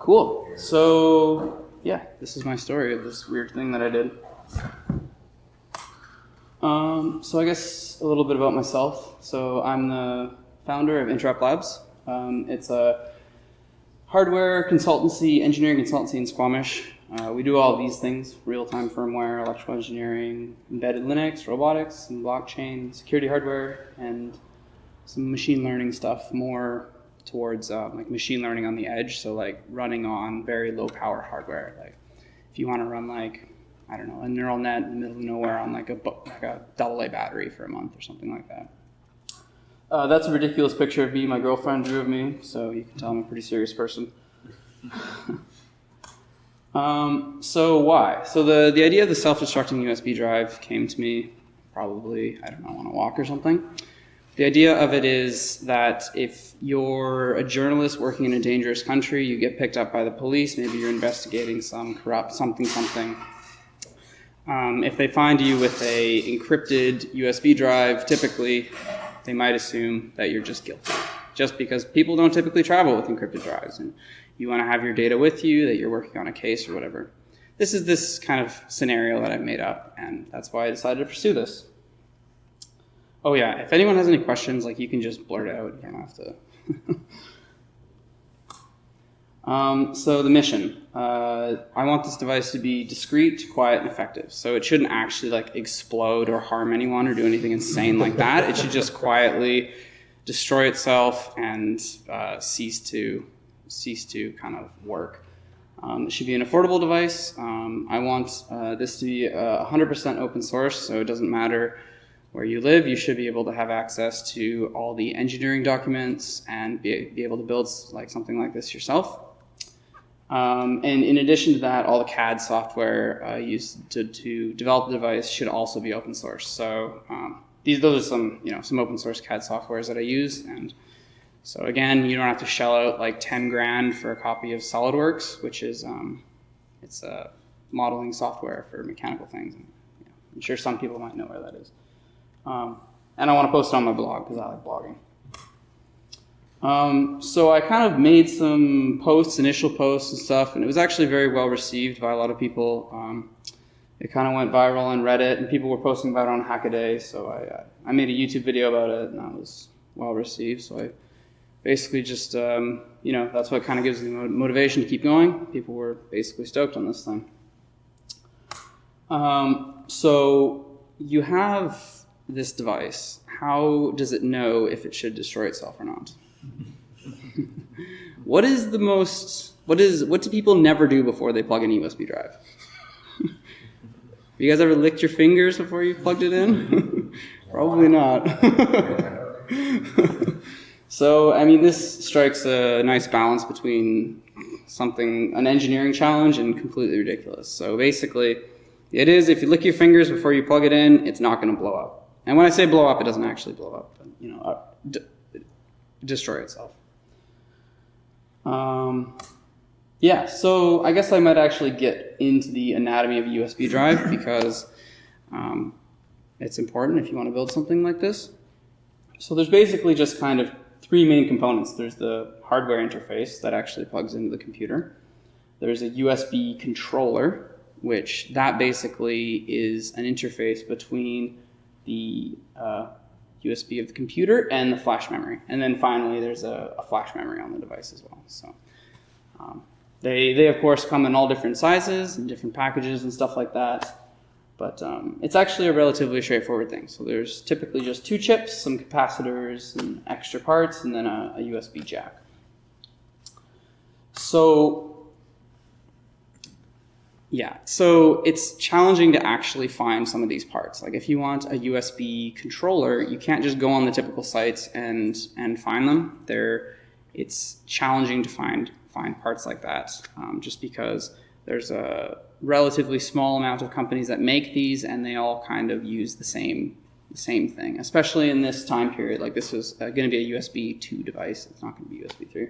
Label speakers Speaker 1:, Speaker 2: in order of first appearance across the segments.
Speaker 1: Cool. So, yeah, this is my story of this weird thing that I did. So I guess a little bit about myself. So I'm the founder of Interrupt Labs. It's a hardware consultancy, engineering consultancy in Squamish. We do all of these things: real-time firmware, electrical engineering, embedded Linux, robotics, some blockchain, security hardware, and some machine learning stuff, more towards like machine learning on the edge, so like running on very low power hardware. Like if you want to run like, I don't know, a neural net in the middle of nowhere on like a AA battery for a month or something like that. That's a ridiculous picture of me my girlfriend drew of me, so you can tell I'm a pretty serious person. So why? So the idea of the self-destructing USB drive came to me probably, I don't know, on a walk or something. The idea of it is that if you're a journalist working in a dangerous country, you get picked up by the police, maybe you're investigating some corrupt something. If they find you with a encrypted USB drive, typically they might assume that you're just guilty, just because people don't typically travel with encrypted drives, and you want to have your data with you, that you're working on a case or whatever. This is this kind of scenario that I've made up, and that's why I decided to pursue this. Oh yeah, if anyone has any questions, like you can just blurt it out. You don't have to. So the mission. I want this device to be discreet, quiet, and effective. So it shouldn't actually like explode or harm anyone or do anything insane like that. It should just quietly destroy itself and cease to kind of work. It should be an affordable device. I want this to be 100% open source, so it doesn't matter where you live. You should be able to have access to all the engineering documents and be able to build like something like this yourself. And in addition to that, all the CAD software used to develop the device should also be open source. So those are some open source CAD softwares that I use. And so again, you don't have to shell out like 10 grand for a copy of SolidWorks, which is it's a modeling software for mechanical things. And, I'm sure some people might know where that is. And I want to post it on my blog because I like blogging. So I kind of made some initial posts and stuff, and it was actually very well received by a lot of people. It kind of went viral on Reddit, and people were posting about it on Hackaday, so I made a YouTube video about it, and that was well received. So I basically just, that's what kind of gives me motivation to keep going. People were basically stoked on this thing. So you have this device. How does it know if it should destroy itself or not? What do people never do before they plug in a USB drive? You guys ever licked your fingers before you plugged it in? Probably not. So, I mean, this strikes a nice balance between an engineering challenge and completely ridiculous. So basically, it is, if you lick your fingers before you plug it in, it's not going to blow up. And when I say blow up, it doesn't actually blow up, but, destroy itself. Yeah, so I guess I might actually get into the anatomy of a USB drive because it's important if you want to build something like this. So there's basically just kind of three main components. There's the hardware interface that actually plugs into the computer. There's a USB controller, which that basically is an interface between the USB of the computer and the flash memory. And then finally, there's a flash memory on the device as well. So they of course come in all different sizes and different packages and stuff like that. But it's actually a relatively straightforward thing. So there's typically just two chips, some capacitors, and extra parts, and then a USB jack. So yeah, so it's challenging to actually find some of these parts. Like if you want a USB controller, you can't just go on the typical sites and find them. It's challenging to find parts like that, just because there's a relatively small amount of companies that make these, and they all kind of use the same thing. Especially in this time period, like this was going to be a USB 2 device. It's not going to be USB 3.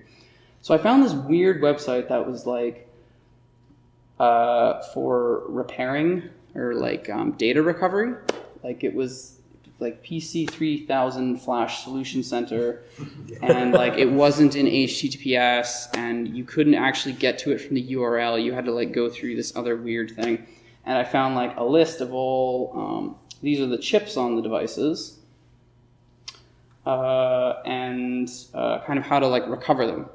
Speaker 1: So I found this weird website that was like for repairing or like data recovery. Like it was like PC 3000 Flash Solution Center, and like it wasn't in HTTPS, and you couldn't actually get to it from the URL. You had to like go through this other weird thing. And I found like a list of all, these are the chips on the devices, and kind of how to like recover them.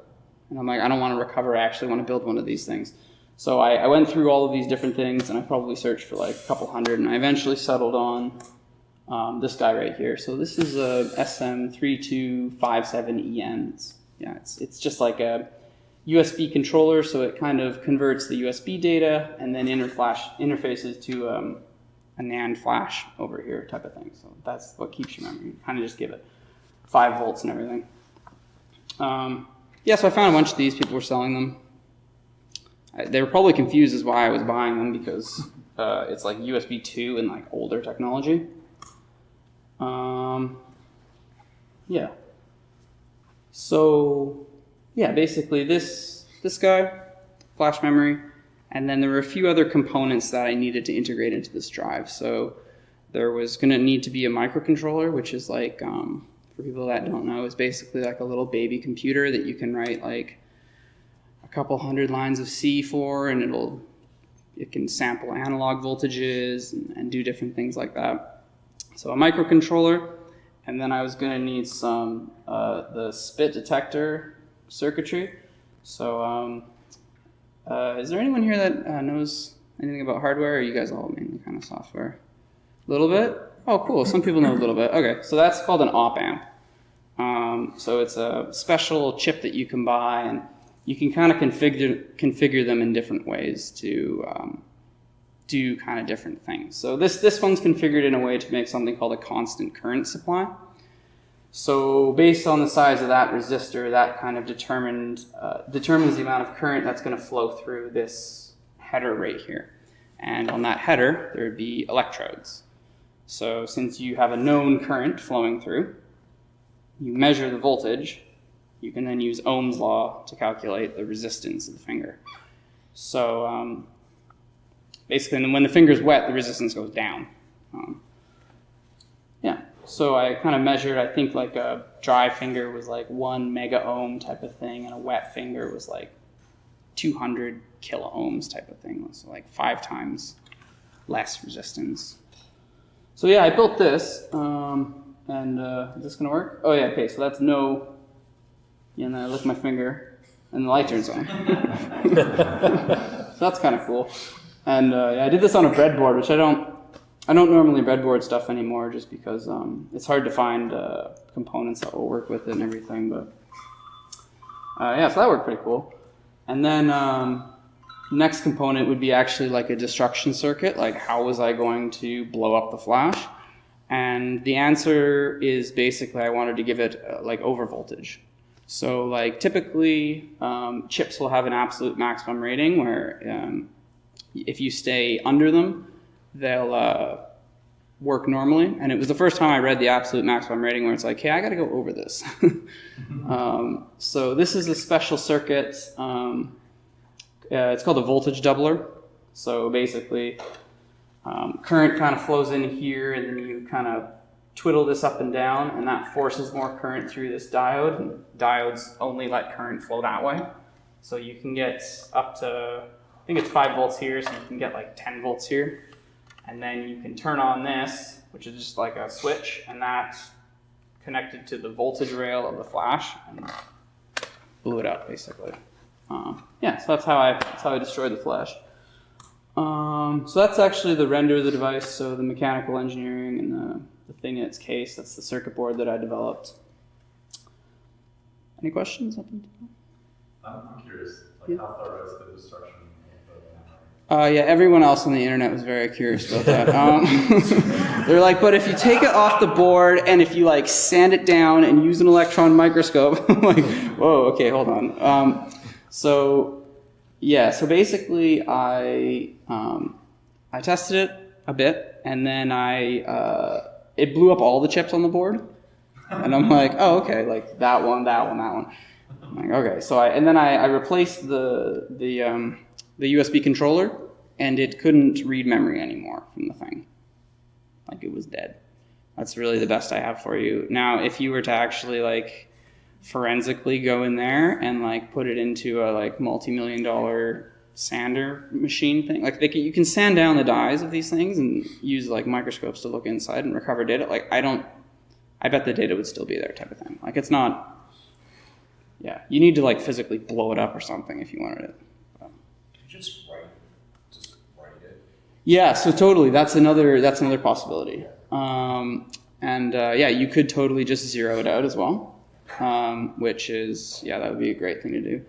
Speaker 1: And I'm like, I don't want to recover, I actually want to build one of these things. So I went through all of these different things, and I probably searched for like a couple hundred, and I eventually settled on this guy right here. So this is a SM3257EN. It's just like a USB controller, so it kind of converts the USB data and then interfaces to a NAND flash over here type of thing. So that's what keeps your memory. You kind of just give it 5 volts and everything. Yeah, so I found a bunch of these. People were selling them. They were probably confused as why I was buying them, because it's like USB 2 and like older technology. Yeah. So yeah, basically this guy, flash memory, and then there were a few other components that I needed to integrate into this drive. So there was going to need to be a microcontroller, which is like, for people that don't know, is basically like a little baby computer that you can write like a couple hundred lines of C for, and it can sample analog voltages and do different things like that. So a microcontroller, and then I was going to need some the spit detector circuitry. So is there anyone here that knows anything about hardware, or are you guys all mainly kind of software? A little bit? Oh, cool. Some people know a little bit. Okay, so that's called an op-amp. So it's a special chip that you can buy, and you can kind of configure them in different ways to do kind of different things. So this one's configured in a way to make something called a constant current supply. So based on the size of that resistor, that kind of determines the amount of current that's going to flow through this header right here. And on that header, there would be electrodes. So since you have a known current flowing through, you measure the voltage, you can then use Ohm's law to calculate the resistance of the finger. So basically, when the finger's wet, the resistance goes down. Yeah. So I kind of measured, I think like a dry finger was like 1 mega ohm type of thing, and a wet finger was like 200 kilo ohms type of thing. So like 5 times less resistance. So yeah, I built this, and is this gonna work? Oh yeah, okay, so that's no, and then I lift my finger, and the light turns on. So that's kind of cool. And yeah, I did this on a breadboard, which I don't normally breadboard stuff anymore, just because it's hard to find components that will work with it and everything. But yeah, so that worked pretty cool. And then next component would be actually like a destruction circuit. Like, how was I going to blow up the flash? And the answer is basically I wanted to give it like overvoltage. So like typically chips will have an absolute maximum rating where if you stay under them, they'll work normally. And it was the first time I read the absolute maximum rating where it's like, hey, I got to go over this. So this is a special circuit. It's called a voltage doubler. So basically, current kind of flows in here, and then you kind of twiddle this up and down, and that forces more current through this diode. And diodes only let current flow that way. So you can get up to, I think it's 5 volts here, so you can get like 10 volts here. And then you can turn on this, which is just like a switch, and that's connected to the voltage rail of the flash, and blew it up basically. Yeah, so that's how I destroyed the flash. So that's actually the render of the device, so the mechanical engineering and the thing in its case. That's the circuit board that I developed. Any questions?
Speaker 2: I'm curious, like, how far is the destruction of the memory?
Speaker 1: Yeah, everyone else on the internet was very curious about that. They're like, but if you take it off the board and if you like sand it down and use an electron microscope, I'm like, whoa, okay, hold on. So yeah, so basically I tested it a bit, and then it blew up all the chips on the board, and I'm like, oh, okay, like that one. I'm like, okay, so I replaced the USB controller, and it couldn't read memory anymore from the thing, like it was dead. That's really the best I have for you. Now, if you were to actually like forensically go in there and like put it into a like multi-million-dollar sander machine thing, like you can sand down the dies of these things and use like microscopes to look inside and recover data. Like I bet the data would still be there type of thing. Like it's not, yeah, you need to like physically blow it up or something if you wanted it.
Speaker 3: Could you just write it?
Speaker 1: Yeah, so totally. That's another possibility. Yeah, you could totally just zero it out as well, which is, yeah, that would be a great thing to do.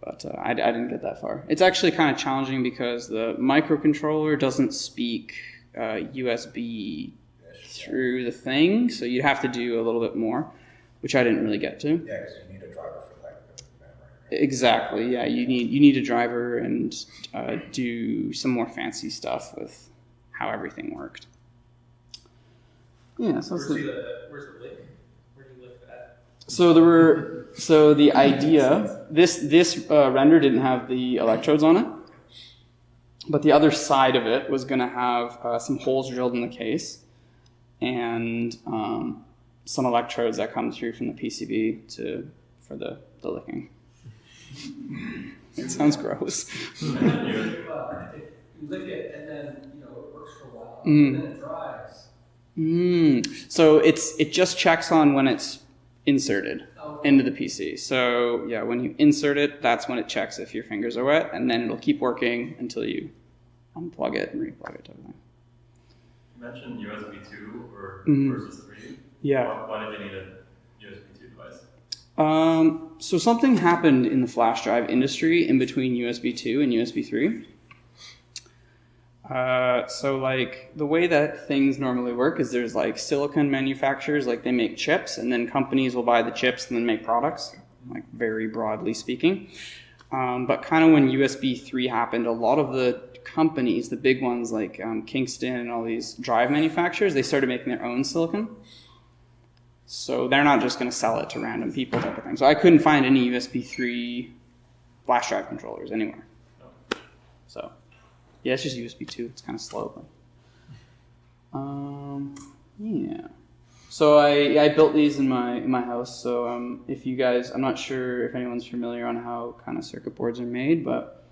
Speaker 1: But I didn't get that far. It's actually kind of challenging because the microcontroller doesn't speak USB through the thing, so you'd have to do a little bit more, which I didn't really get to.
Speaker 3: Yeah, because you need a driver for that memory. Right?
Speaker 1: Exactly. Yeah, you need a driver and do some more fancy stuff with how everything worked. Yeah. So
Speaker 4: where's the lick? Where do you lick that?
Speaker 1: So the idea, this render didn't have the electrodes on it, but the other side of it was going to have some holes drilled in the case and some electrodes that come through from the PCB for the licking. It sounds gross.
Speaker 4: If you lick it and then it works for a while, and then it dries.
Speaker 1: So it just checks on when it's inserted into the PC. So yeah, when you insert it, that's when it checks if your fingers are wet, and then it'll keep working until you unplug it and replug it. Type of thing.
Speaker 2: You mentioned USB 2 versus 3.
Speaker 1: Yeah.
Speaker 2: Why did you need a USB 2 device?
Speaker 1: So something happened in the flash drive industry in between USB 2 and USB 3. So like the way that things normally work is there's like silicon manufacturers, like they make chips, and then companies will buy the chips and then make products, like very broadly speaking. But kind of when USB 3 happened, a lot of the companies, the big ones like Kingston and all these drive manufacturers, they started making their own silicon. So they're not just going to sell it to random people type of thing. So I couldn't find any USB 3 flash drive controllers anywhere. So yeah, it's just USB 2. It's kind of slow. But, yeah. So I built these in my house. So if you guys, I'm not sure if anyone's familiar on how kind of circuit boards are made, but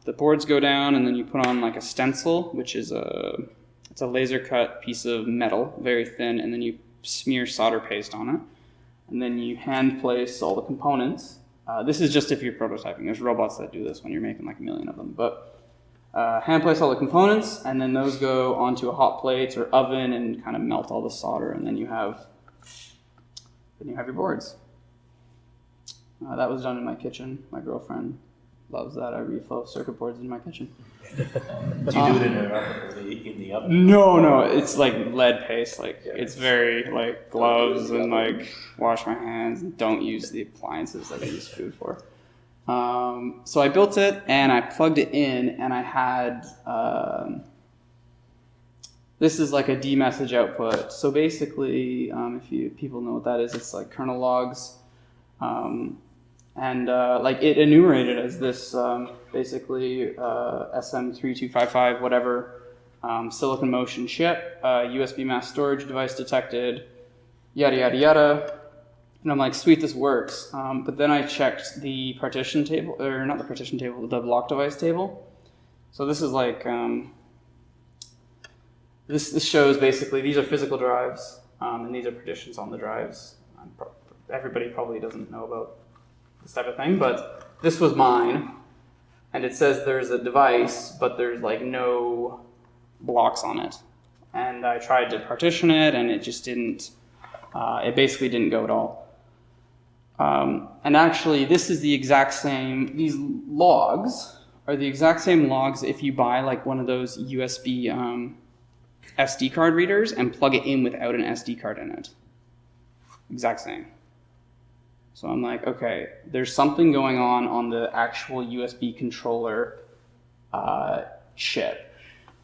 Speaker 1: the boards go down and then you put on like a stencil, which is it's a laser cut piece of metal, very thin, and then you smear solder paste on it, and then you hand place all the components. This is just if you're prototyping. There's robots that do this when you're making like a million of them, but hand place all the components, and then those go onto a hot plate or oven and kind of melt all the solder, and then you have your boards. That was done in my kitchen. My girlfriend loves that. I reflow circuit boards in my kitchen.
Speaker 5: Do you do it in the oven?
Speaker 1: No, it's like lead paste. Like it's very like gloves and like wash my hands and don't use the appliances that I use food for. So I built it and I plugged it in, and I had this is like a D message output. So basically, if people know what that is, it's like kernel logs. And like it enumerated as this basically SM3255 whatever silicon motion chip, USB mass storage device detected, yada yada yada. And I'm like, sweet, this works. But then I checked the partition table, or not the partition table, the block device table. So this is like this shows basically these are physical drives, and these are partitions on the drives. Everybody probably doesn't know about this type of thing, but this was mine, and it says there's a device, but there's like no blocks on it. And I tried to partition it, and it just didn't, it basically didn't go at all. And actually, this is the exact same, these logs are the exact same logs if you buy like one of those USB SD card readers and plug it in without an SD card in it. Exact same. So I'm like, okay, there's something going on the actual USB controller chip.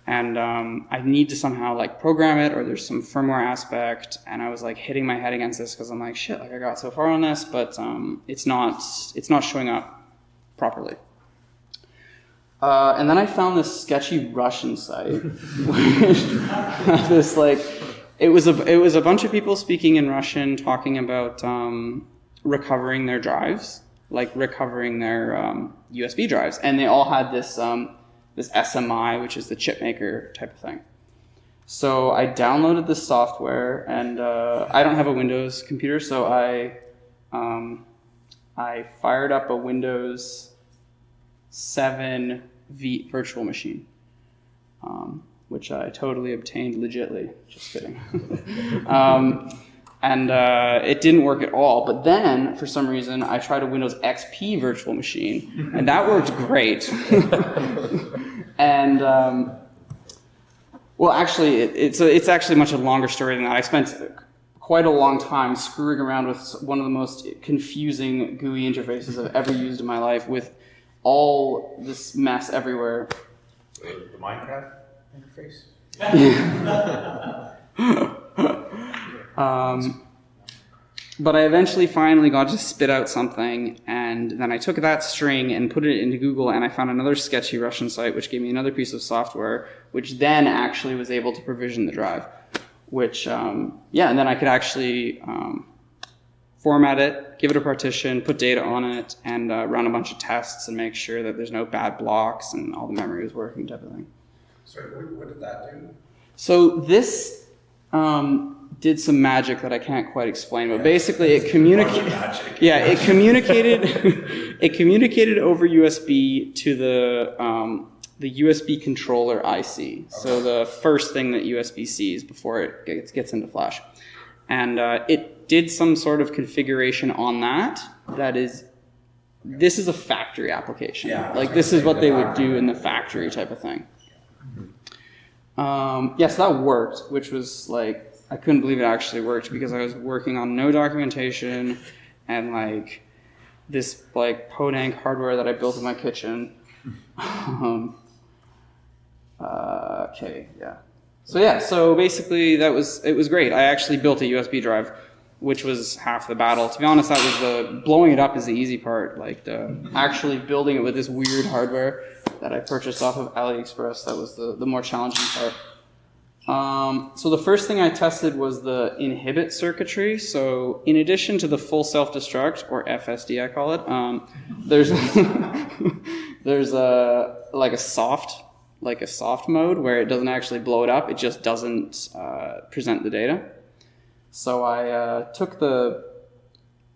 Speaker 1: And I need to somehow like program it, or there's some firmware aspect. And I was like hitting my head against this because I'm like, shit, like I got so far on this, but it's not showing up properly. And then I found this sketchy Russian site, which this like, it was a bunch of people speaking in Russian talking about recovering their drives, like recovering their USB drives, and they all had this this SMI, which is the chip maker type of thing. So I downloaded this software, and I don't have a Windows computer, so I fired up a Windows 7 virtual machine, which I totally obtained legitly. Just kidding. And it didn't work at all. But then, for some reason, I tried a Windows XP virtual machine, and that worked great. And well, actually, it's actually much a longer story than that. I spent quite a long time screwing around with one of the most confusing GUI interfaces I've ever used in my life, with all this mess everywhere.
Speaker 3: The Minecraft interface?
Speaker 1: But I eventually finally got to spit out something, and then I took that string and put it into Google, and I found another sketchy Russian site which gave me another piece of software, which then actually was able to provision the drive, which, and then I could actually format it, give it a partition, put data on it, and run a bunch of tests and make sure that there's no bad blocks and all the memory is working type of thing.
Speaker 3: So what did that do?
Speaker 1: So this did some magic that I can't quite explain, but basically it communicated. Yeah, it communicated. It communicated over USB to the USB controller IC. So the first thing that USB sees before it gets into Flash, and it did some sort of configuration on that. This is a factory application.
Speaker 3: Yeah,
Speaker 1: like this is what they would do in the factory type of thing. So that worked, which was like, I couldn't believe it actually worked, because I was working on no documentation and like this like podunk hardware that I built in my kitchen. So basically it was great. I actually built a USB drive, which was half the battle. To be honest, that was blowing it up is the easy part. Like actually building it with this weird hardware that I purchased off of AliExpress, that was the more challenging part. So the first thing I tested was the inhibit circuitry. So in addition to the full self-destruct, or FSD I call it, there's a soft mode where it doesn't actually blow it up. It just doesn't present the data. So I took the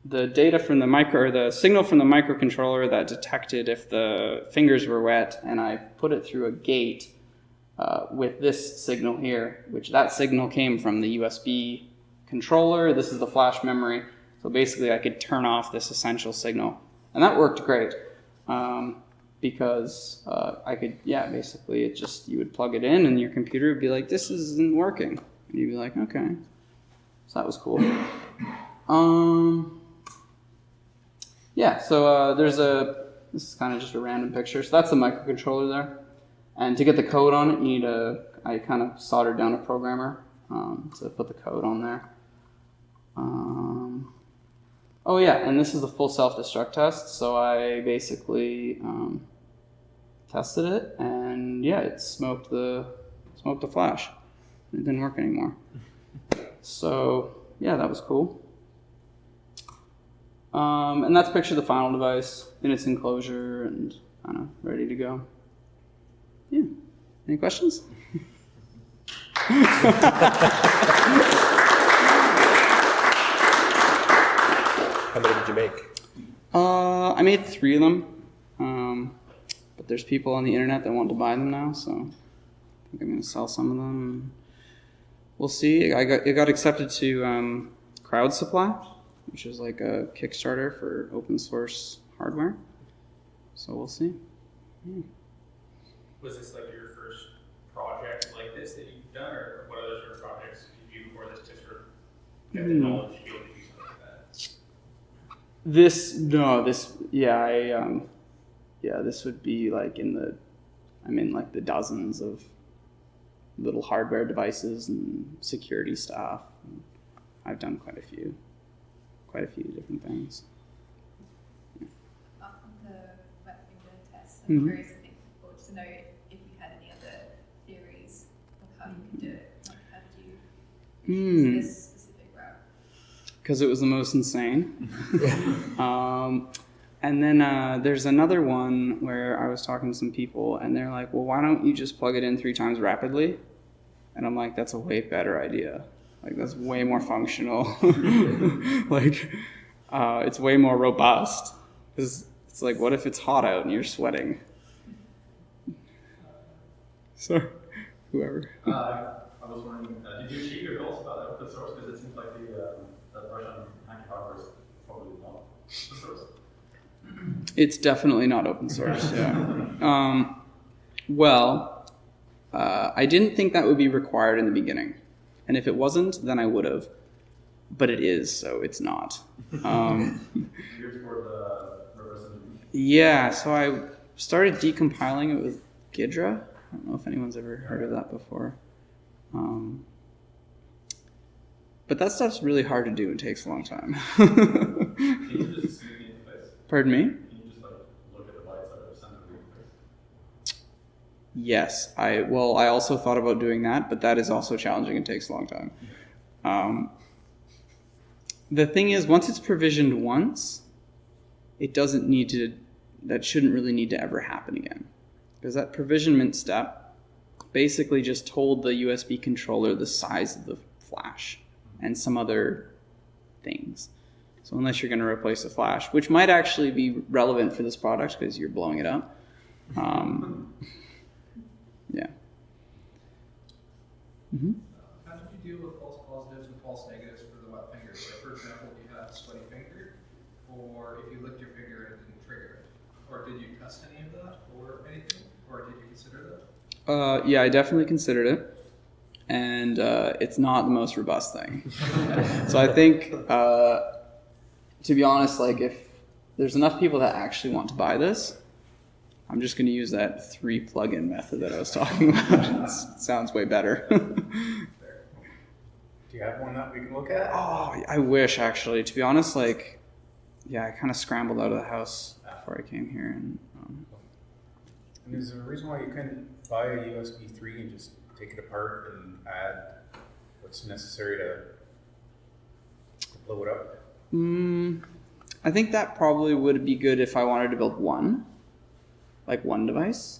Speaker 1: data from the signal from the microcontroller that detected if the fingers were wet, and I put it through a gate with this signal here, which that signal came from the USB controller. This is the flash memory. So basically I could turn off this essential signal. And that worked great because I could, basically you would plug it in and your computer would be like, this isn't working. And you'd be like, okay. So that was cool. This is kind of just a random picture. So that's the microcontroller there. And to get the code on it, I kind of soldered down a programmer to put the code on there. And this is the full self-destruct test. So I basically tested it, and it smoked the flash. It didn't work anymore. So that was cool. And that's a picture of the final device in its enclosure and ready to go. Yeah. Any questions?
Speaker 5: How many did you make?
Speaker 1: I made 3 of them. But there's people on the internet that want to buy them now, so I think I'm going to sell some of them. We'll see. It got accepted to Crowd Supply, which is like a Kickstarter for open source hardware. So we'll see. Yeah.
Speaker 4: Was this like your first project like this that you've done, or what other sort of projects did you do before this to sort of get the knowledge to be able to do something like that?
Speaker 1: This would be like in the dozens of little hardware devices and security stuff. I've done quite a few different things.
Speaker 6: On the wet finger test, I'm curious if it to know if you had any other theories of how you could do it. Like, how did you choose this specific route?
Speaker 1: Because it was the most insane. And then there's another one where I was talking to some people, and they're like, well, why don't you just plug it in 3 times rapidly? And I'm like, that's a way better idea. Like, that's way more functional. Like, it's way more robust. Because it's like, what if it's hot out and you're sweating? So, whoever.
Speaker 2: I was wondering, did you achieve your goals about open source? Because it seems like that version of Hacky hardware is probably not open source.
Speaker 1: It's definitely not open source, yeah. I didn't think that would be required in the beginning. And if it wasn't, then I would have. But it is, so it's not. Yeah, so I started decompiling it with Ghidra. I don't know if anyone's ever heard of that before. But that stuff's really hard to do. It takes a long time.
Speaker 2: Can you just see the interface?
Speaker 1: Pardon me?
Speaker 2: Can you just like look at the bytes out of center of the interface?
Speaker 1: Yes. I also thought about doing that, but that is also challenging and takes a long time. The thing is, once it's provisioned once, it doesn't need to, that shouldn't really need to ever happen again. Because that provisionment step basically just told the USB controller the size of the flash and some other things. So unless you're going to replace the flash, which might actually be relevant for this product because you're blowing it up. Yeah. Mm-hmm.
Speaker 3: How did you deal with false positives and false negatives for the wet fingers? Like, for example, if you had a sweaty finger, or if you licked your finger and it didn't trigger it. Or did you test any of that or anything? Or did you consider that?
Speaker 1: Yeah, I definitely considered it. And it's not the most robust thing. So I think, to be honest, like if there's enough people that actually want to buy this, I'm just going to use that 3 plugin method that I was talking about. It sounds way better.
Speaker 5: Do you have one that we can look at?
Speaker 1: Oh, I wish, actually. To be honest, like, yeah, I kind of scrambled out of the house before I came here. And
Speaker 7: is there a reason why you couldn't buy a USB 3 and just take it apart and add what's necessary to blow it up?
Speaker 1: I think that probably would be good if I wanted to build one device.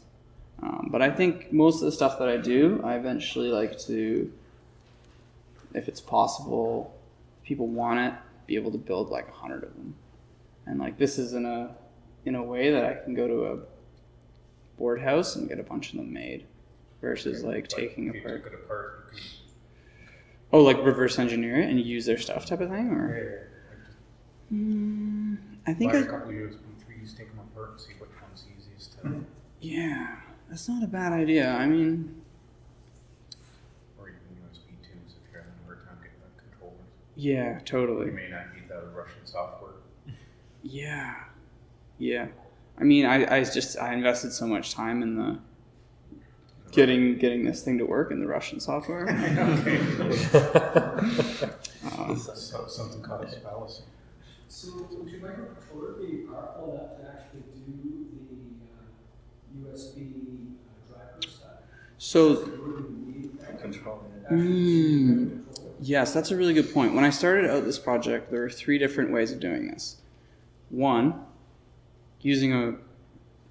Speaker 1: But I think most of the stuff that I do, I eventually like to, if it's possible, if people want it, be able to build like 100 of them. And like this is in a way that I can go to a board house and get a bunch of them made versus like taking
Speaker 7: if
Speaker 1: apart.
Speaker 7: you took it apart, you could,
Speaker 1: Oh, like reverse engineer it and use their stuff type of thing, or? I think
Speaker 7: buy a couple of USB 3s, take them apart, and see which one's easiest to.
Speaker 1: Yeah, that's not a bad idea. I mean,
Speaker 7: Or even USB 2s if you're having a hard time getting the controllers.
Speaker 1: yeah, totally.
Speaker 7: You may not need that Russian software.
Speaker 1: Yeah. I mean, I invested so much time in the getting this thing to work in the Russian software.
Speaker 7: Something called a fallacy.
Speaker 8: So would your microcontroller be powerful enough to actually do the USB driver stuff?
Speaker 1: So,
Speaker 8: Controlling
Speaker 1: yes, that's a really good point. When I started out this project, there were 3 different ways of doing this. One, using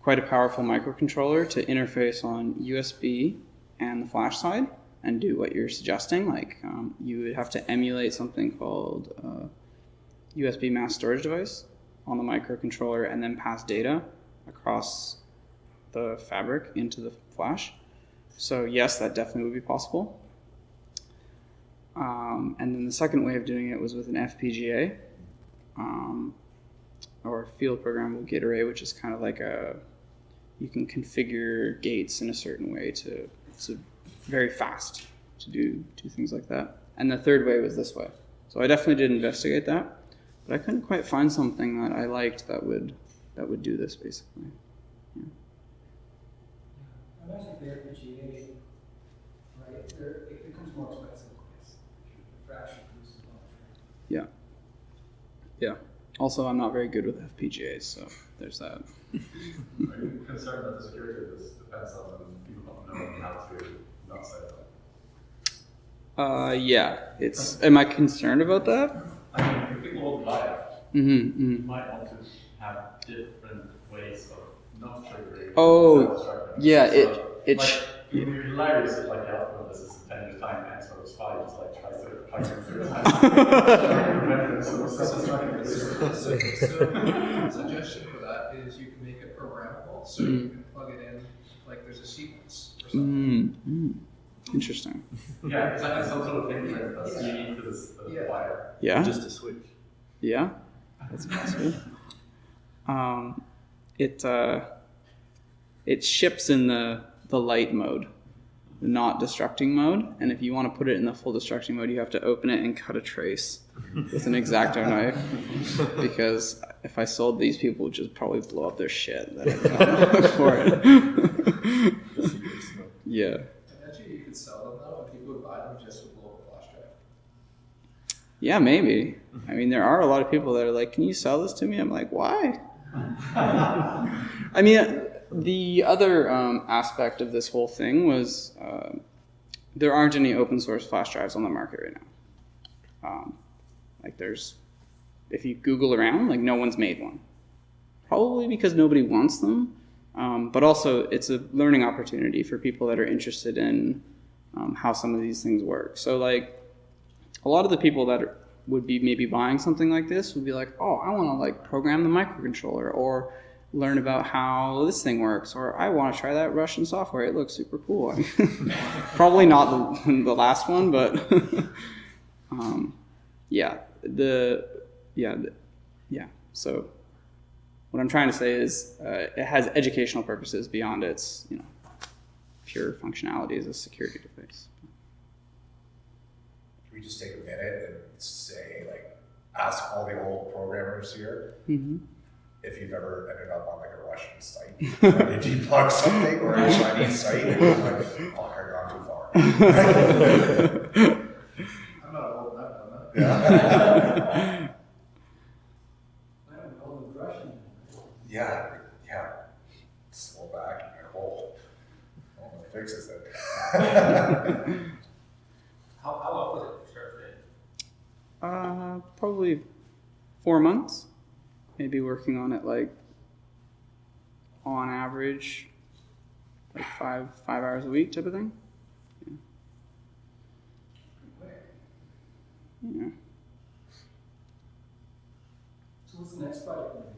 Speaker 1: quite a powerful microcontroller to interface on USB and the flash side and do what you're suggesting. Like you would have to emulate something called USB mass storage device on the microcontroller and then pass data across the fabric into the flash. So yes, that definitely would be possible. And then the second way of doing it was with an FPGA or field programmable gate array, which is kind of like you can configure gates in a certain way it's very fast to do things like that. And the third way was this way. So I definitely did investigate that, but I couldn't quite find something that I liked that would do this basically. Yeah.
Speaker 8: I imagine the FPGA, right, it becomes more expensive. Fraction.
Speaker 1: Yeah. Also, I'm not very good with FPGAs, so there's that.
Speaker 2: Are you concerned that the security of this depends on people not knowing how to not set it up?
Speaker 1: Yeah. Am I concerned about that?
Speaker 2: I mean, if people won't buy it,
Speaker 1: Mm-hmm.
Speaker 2: you might want to have different ways of not triggering.
Speaker 1: Oh,
Speaker 2: self-destructing.
Speaker 1: yeah,
Speaker 2: So,
Speaker 1: it
Speaker 2: like, it would be hilarious if like the outcome of this is in 10 years time and sort of spy just like tries to fight him through his
Speaker 3: Suggestion for that is you can make it programmable, so you can plug it in, like there's a sequence or something.
Speaker 1: Interesting.
Speaker 2: Yeah, because I have some sort of fingerprint that's unique to this wire.
Speaker 1: Yeah.
Speaker 5: Just a switch.
Speaker 1: Yeah. That's possible. It ships in the light mode, the not destructing mode, and if you want to put it in the full destructing mode, you have to open it and cut a trace with an X-Acto knife, because if I sold these, people would just probably blow up their shit that I got for it. Yeah.
Speaker 3: Actually, you could sell them though, and people would buy them just to blow up a flash drive.
Speaker 1: Yeah, maybe. I mean, there are a lot of people that are like, "Can you sell this to me?" I'm like, "Why?" I mean, the other aspect of this whole thing was there aren't any open source flash drives on the market right now. Like there's, if you Google around, like no one's made one. Probably because nobody wants them, but also it's a learning opportunity for people that are interested in how some of these things work. So like a lot of the people that would be maybe buying something like this would be like, oh, I want to like program the microcontroller or learn about how this thing works, or I want to try that Russian software. It looks super cool. Probably not the last one, but yeah. So what I'm trying to say is it has educational purposes beyond its pure functionality as a security device.
Speaker 9: Can we just take a minute and say, like, ask all the old programmers here if you've ever ended up on like a Russian site trying to debug something, or a Chinese site and you're like, fuck, I've gone too far.
Speaker 3: I'm not old enough to know that.
Speaker 9: Yeah.
Speaker 8: I don't know the Russian.
Speaker 9: Yeah. Slow back and go, oh, it fixes it.
Speaker 4: How long was it for start to finish?
Speaker 1: Probably 4 months. Maybe working on it like on average, like five hours a week type of thing. Yeah.
Speaker 8: So what's the next project going to be?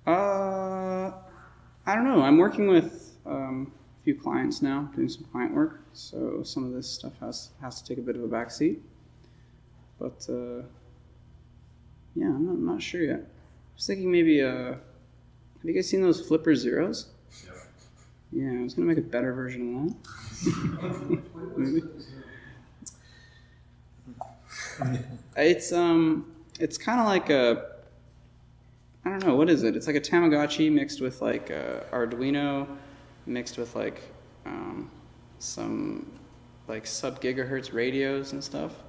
Speaker 1: I don't know. I'm working with a few clients now, doing some client work. So some of this stuff has to take a bit of a backseat. But yeah, I'm not sure yet. I was thinking maybe have you guys seen those Flipper Zeros? Yeah, I was gonna make a better version of that. Maybe. It's kind of like I don't know, what is it? It's like a Tamagotchi mixed with like Arduino, mixed with like some like sub-gigahertz radios and stuff.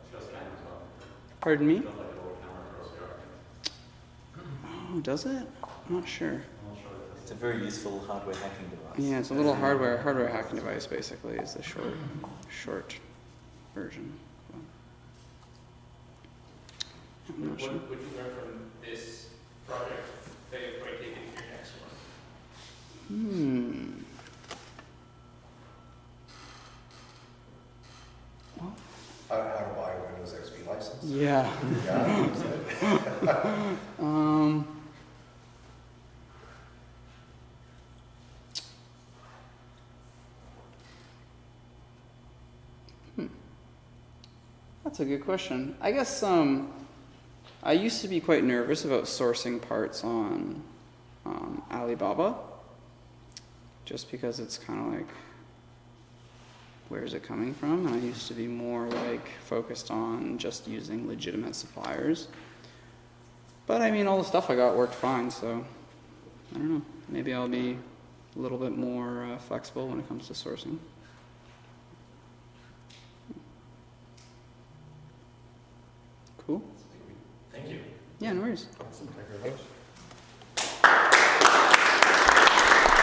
Speaker 1: Pardon me? Oh, does it? I'm not sure.
Speaker 5: It's a very useful hardware hacking device.
Speaker 1: Yeah, it's a little hardware hacking device basically is the short version. I'm not
Speaker 4: What
Speaker 1: sure.
Speaker 4: would you learn from this project that you'll probably take into your next one?
Speaker 9: How to buy a Windows XP license?
Speaker 1: Yeah.
Speaker 9: Yeah, that's it.
Speaker 1: That's a good question. I guess I used to be quite nervous about sourcing parts on Alibaba, just because it's kind of like, where is it coming from? And I used to be more like focused on just using legitimate suppliers. But I mean, all the stuff I got worked fine, so I don't know. Maybe I'll be a little bit more flexible when it comes to sourcing.